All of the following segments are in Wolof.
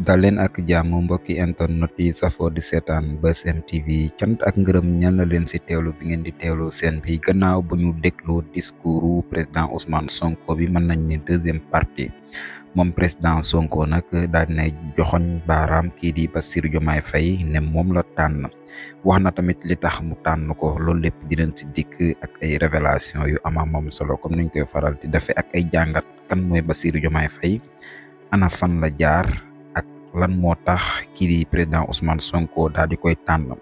dal leen ak jàmm mbokki internet yi safoo di seetaan Buzz M TV cant ak ngërëm ñal na leen si teewlu bi ngeen di teewlu seen bi gannaaw bu ñu déglu discours président Ousmane Sonko bi mën nañ ne deuxième partie moom président Sonko nag daal dina joxoñ baaraam kii di Bassirou Diomaye Faye ne moom la tànn wax na tamit li tax mu tànn ko loolu lépp dinañ si dikk ak ay révélation yu am solo comme niñ koy faral di defee ak ay jàngat kan mooy Bassirou Diomaye Faye ana fan la jaar lan moo tax kii di président Ousmane Sonko daal di koy tànn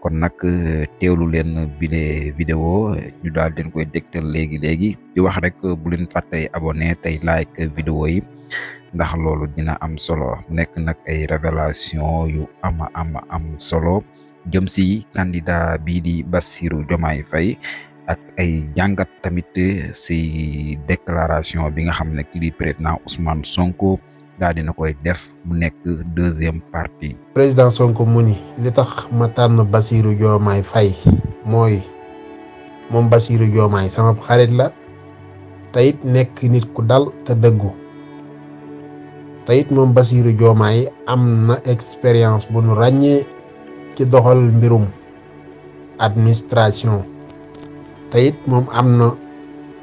kon nag teewlu leen bile vidéo ñu daal den koy dégtal léegi di wax rek bu leen fàttee abonné tey like vidéo yi ndax loolu dina am solo nekk nag ay révélation yu am solo jëm si candidat bii di Bassirou Diomaye Faye ak ay jàngat tamit si déclaration bi nga xam ne kii di président Ousmane Sonko daal dina koy def mu nekk deuxième partie. président Sonko mu ni li tax ma tànn Bassirou Diomaye Faye mooy moom Bassirou Diomaye sama xarit la te it nekk nit ku dal te dëggu te it moom Bassirou Diomaye am na expérience bu nu ràññee ci doxal mbirum administration te it moom am na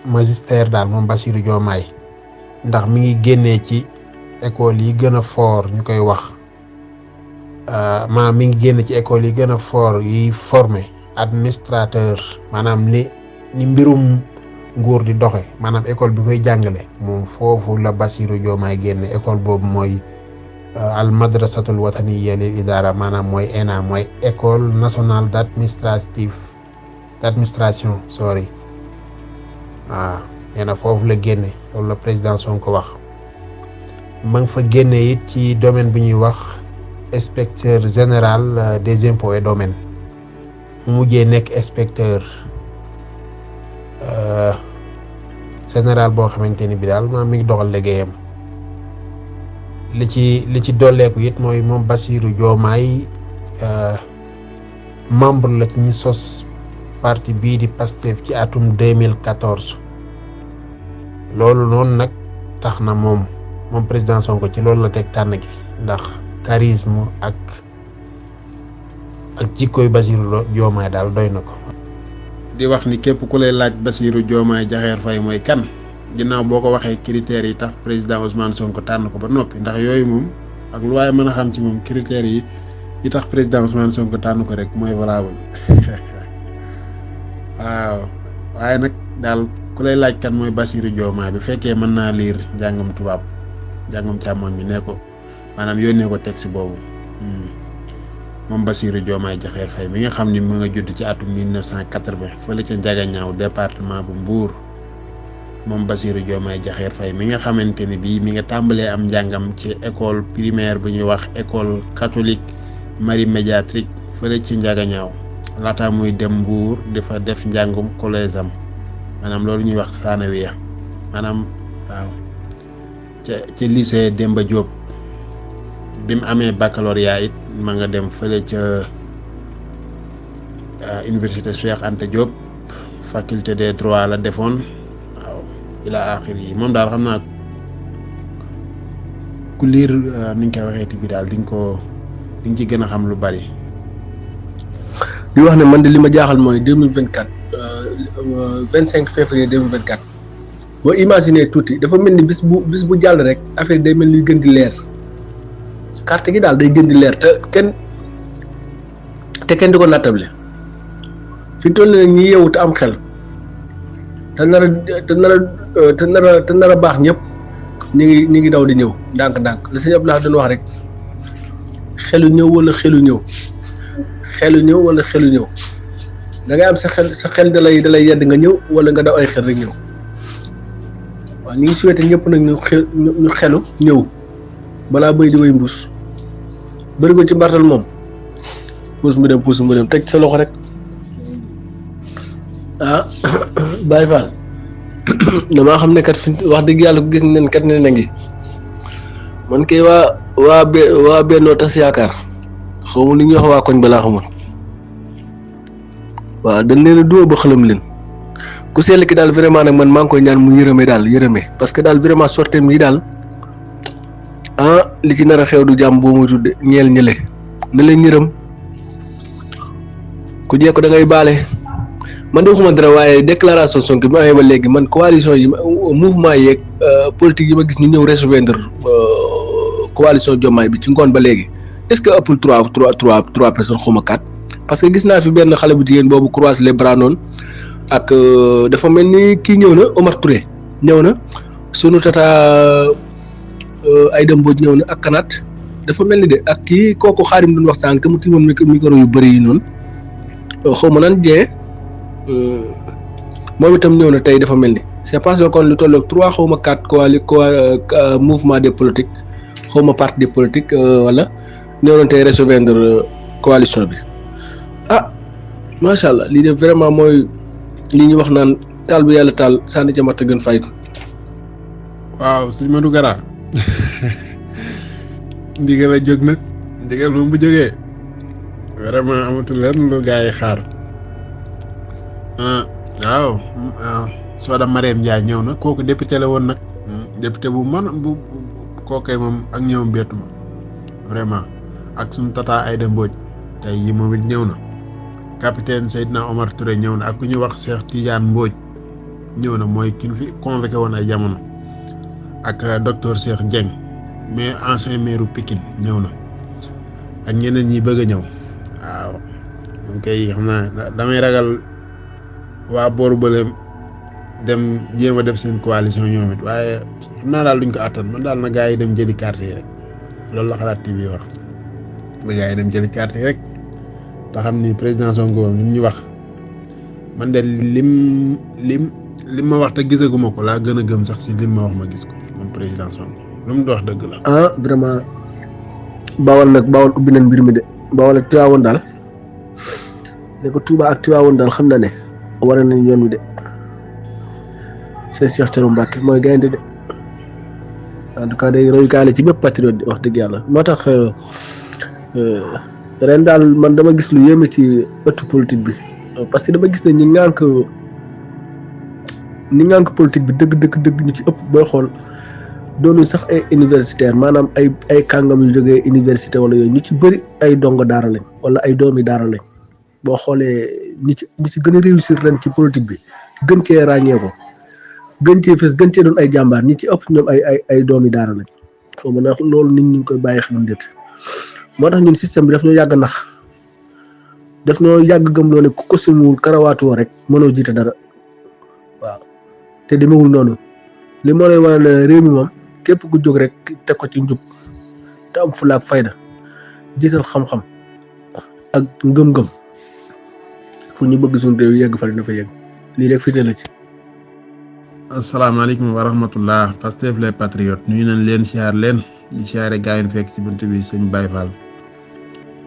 magistère daal moom Bassirou Diomaye ndax mi ngi génnee ci école yi gën a fort ñu koy wax maanaam mi ngi génn ci école yi gën a fort yi formé administrateur maanaam ni mbirum nguur di doxe maanaam école bi koy jàngale moom foofu la Bassirou Diomaye génne école boobu mooy al madrasatul wataniya lil idara maanaam mooy ENA mooy école nationale d'administration waaw nee na foofu la génne loolu la président Sonko wax ma nga fa génne it ci domaine bi ñuy wax inspecteur général des impôts et domaines mu mujjee nekk inspecteur général boo xamante ni bi daal mi ngi doxal liggéeyam li ci dolleeku it mooy moom Bassirou Diomaye membre la ci ñi sos parti bii di Pastef ci atum 2014 loolu noonu nag tax na moom président Sonko ci loolu la teg tànn gi ndax charisme ak jikkooy Bassirou Diomaye daal doy na ko. di wax ni képp ku lay laaj Bassirou Diomaye Diakhar Faye mooy kan ginnaaw boo ko waxee critères yi tax président Ousmane Sonko tànn ko ba noppi ndax yooyu moom ak lu waaye mën a xam ci moom critères yi tax président Ousmane Sonko tànn ko rek mooy valable waaw waaye nag daal ku lay laaj kan mooy Bassirou Diomaye bi fekkee mën naa lire njàngam tubaab. jàngam càmmoñ bi ne ko maanaam yónnee ko texte boobu moom Bassirou Diomaye Diakhar Faye mi nga xam ni mu nga judd ci atum 1980 fële ca Njagañaaw département bu Mbour moom Bassirou Diomaye Diakhar Faye mi nga xamante ni bii mi nga tàmbalee am njàngam ci école primaire bu ñuy wax école catholique Marie Médiatrice fële ci Njagañaaw laata muy dem Mbour dafa def njàngum collège am maanaam loolu ñuy wax sanawiya maanaam waaw ci lycée Demba Diop bi mu amee baccalauréat it ma nga dem fële ca université Cheikh Anta Diop faculté des droits la defoon waaw ila axir yi moom daal xam naa ku liir nuñ koy waxeeti bi daal di nga ci gën a xam lu bari. di wax ne man de li ma jaaxal mooy 2024 25 février 2024 boo imaginer tuuti dafa mel ni bis bu jàll rek affaire day mel ni gën di leer carte gi daal day gën di leer te kenn di ko nattable fi mu toll nii nag ñi yeewu te am xel te nar a baax ñëpp ñi ngi daw di ñëw ndànk-ndànk li sëñ Abdoulaye doon wax rek xelu ñëw wala xelu ñëw da ngay am sa xel da lay yedd nga ñëw wala nga daw ay xel rek ñëw. waaw ñu ngi souhaité ñëpp nag ñu xelu ñëw balaa bëy di way mbuus bëri ko ci mbartal moom puus mu dem teg sa loxo rek Baye Fall damaa xam ne kat fi wax dëgg yàlla ko gis nañ kat ne na ngi man kay waa Bennoo Tas Yaakaar xaw ma li ñuy wax waa koñ balaa xamul waaw dañ leen a dóor ba xalam leen ku sell ki daal vraiment nag man maa ngi koy ñaan mu yërëme parce que daal vraiment sortem yi daal li ci nar a xew du jàmm boo muy tudde ñeel ñële na leen ñërëm ku jekko da ngay baale man de waxuma dara waaye déclaration Sonko bi ma amee ba léegi man coalition yi mouvement yeeg politique yi ma gis ñu ñëw rejoindre coalition Diomaye bi ci ngoon ba léegi est-ce que ëppul trois personnes xuma 4 parce que gis naa fi benn xale bu jigéen boobu croise les bras noonu ak dafa mel ni kii ñëw na Omar Touré ñëw na sunu tata Aïda Mbodj ñëw na ak Kanaat dafa mel ni de ak kii kooku xaarim doon wax sànq mu timoon micro yu bëri yi noonu xaw ma nan jee moom itam ñëw na tey dafa mel ni c'est parce que kon lu tolloog 3 xaw ma 4 mouvement des politiques xaw ma parti des politiques wala ñëw na tey rejoindre coalition bi macha allah lii de vraiment mooy li ñu wax naan taal bu yàlla taal sànni ca matt gën fay ko. waaw sëñ Madou Kara ndigal a jóg nag ndigal moom bu jógee vraiment amatul lenn lu gaa yi xaar waaw Soda Marieme Ndiaye ñëw na kooku député la woon nag député bu bu kookee moom ak ñëw bettu ma vraiment ak suñu tata Aïda Mbodj tey yi moom it ñëw na capitaine Seydina Omar Touré ñëw na ak ku ñuy wax Cheikh Tidiane Mbodj ñëw na mooy ki ñu fi convoqué woon ay jamono ak docteur Cheikh Dieng mais ancien maire Pikine ñëw na ak ñeneen ñi bëgg a ñëw waaw moom kay xam naa damay ragal waa booru bële dem jéem a def seen coalition ñoom it waaye xam naa daal duñ ko àttan man daal na gaa yi dem jëli carte yi rek loolu la Xalaat TV wax na gaa yi dem jëli carte yi rek te xam ni président Sonko li mu ñu wax man de lim ma wax te gisaguma ko laa gën a gëm sax si lim ma wax ma gis ko moom président Sonko lu mu wax dëgg la. vraiment Bawol ubbi nañ mbir mi de Bawol ak Tiwaawoon daal ne ko Touba ak Tiwaawoon daal xam na ne war nañ yoon wi de seen Cheikh Thioro Mbacké mooy gaynde de en tout cas day royukaale ci bépp patriote di wax dëgg yàlla moo tax ren daal man dama gis lu yéeme ci ëttu politique bi parce que dama gis ne ñi ngànk politique bi dëgg ñu ci ëpp booy xool doonuñ sax ay universitaire maanaam ay kàngam yu jógee université wala yooyu ñu ci bëri ay dongo daara lañ wala ay doomi daara lañ boo xoolee ñi ci gën a réussir ren ci politique bi gën cee ràññee ko gën cee fës gën cee doon ay jàmbaar ñi ci ëpp ñoom ay doomi daara lañ xaw ma nag loolu nit ñi ngi koy bàyyi xel déet moo tax ñun système bi daf ñoo yàgg nax daf ñoo yàgg gëmloo ne ku ko simuwul karawaatuwoo rek mënoo jiite dara waaw te demewul noonu li moo lay wane ne réew mi moom képp ku jóg rek teg ko ci njub te am fulla ak fayda gisal xam-xam ak ngëm-ngëm fu ñu bëgg suñu réew yegg fa dina fa yegg lii rek fi ne la ci. asalaamaaleykum wa rahmatullah Pastef les patriotes nuyu nañ leen siyaar leen di siyaare gaa yi fekk si bunt bi sëñ Baye Fall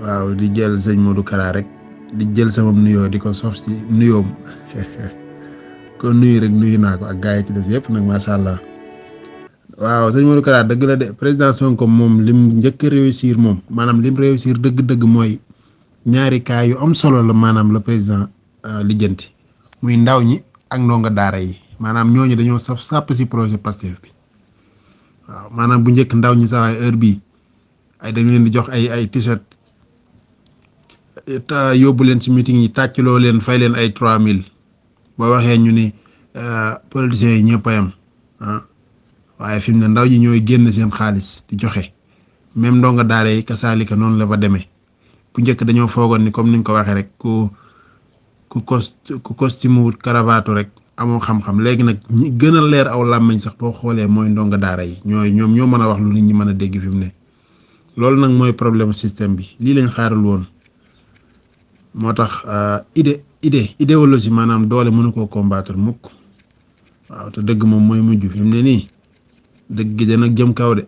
waaw di jël sëñ Modou Kara rek di jël sama nuyoo di ko sof ci nuyoom kon nuyu rek nuyu naa ko ak gaa yi ci des yëpp nag macha allah waaw sëñ Modou Kara dëgg la de président Sonko moom lim njëkk a réussir moom maanaam lim réussir dëgg-dëgg mooy ñaari cas yu am solo la maanaam le président lijjanti muy ndaw ñi ak ndongo daara yi maanaam ñooñu dañoo sàpp si projet Pastef bi waaw maanaam bu njëkk ndaw ñi sax ay heure bii ay dañ leen di jox ay t-shirt yóbbu leen ci meeting yi tàccloo leen fay leen ay 3000 boo waxee ñu ni politiciens yi ñëpp a yam waaye fi mu ne ndaw ñi ñooy génn seen xaalis di joxe même ndongo daara yi kasaalika noonu la fa demee bu njëkk dañoo foogoon ni comme niñ ko waxee rek ku costume wut cravate rek amoo xam-xam léegi nag ñi gën a leer aw làmmiñ sax boo xoolee mooy ndongo daara yi ñoom ñoo mën a wax lu nit ñi mën a dégg fi mu ne loolu nag mooy problème système bi lii lañ xaarul woon moo tax idéologie maanaam doole mënu koo combattre mukk waaw te dëgg moom mooy mujj fi mu ne nii dëgg gi dana jëm kaw de